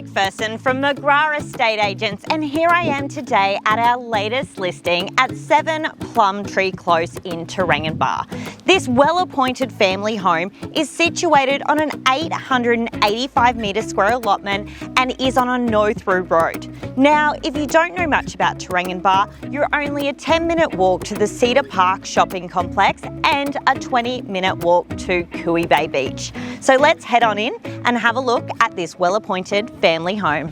McPherson from McGrath Estate Agents, and here I am today at our latest listing at 7 Plum Tree Close in Taranganba. This well-appointed family home is situated on an 885 metre square allotment and is on a no-through road. Now, if you don't know much about Taranganba, you're only a 10-minute walk to the Cedar Park shopping complex and a 20-minute walk to Kui Bay Beach. So let's head on in and have a look at this well-appointed family home.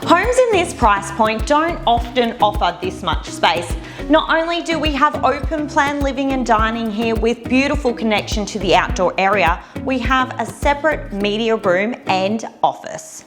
Homes in this price point don't often offer this much space. Not only do we have open plan living and dining here with beautiful connection to the outdoor area, we have a separate media room and office.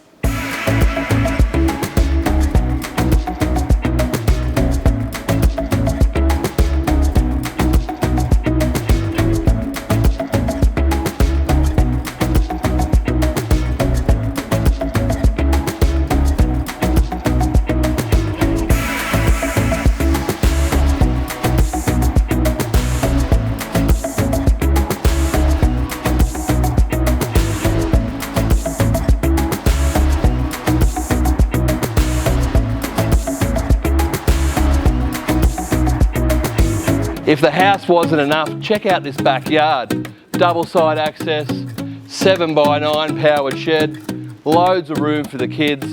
If the house wasn't enough, check out this backyard. Double side access, 7x9 powered shed, loads of room for the kids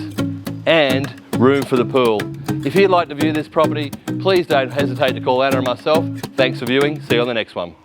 and room for the pool. If you'd like to view this property, please don't hesitate to call Anna and myself. Thanks for viewing. See you on the next one.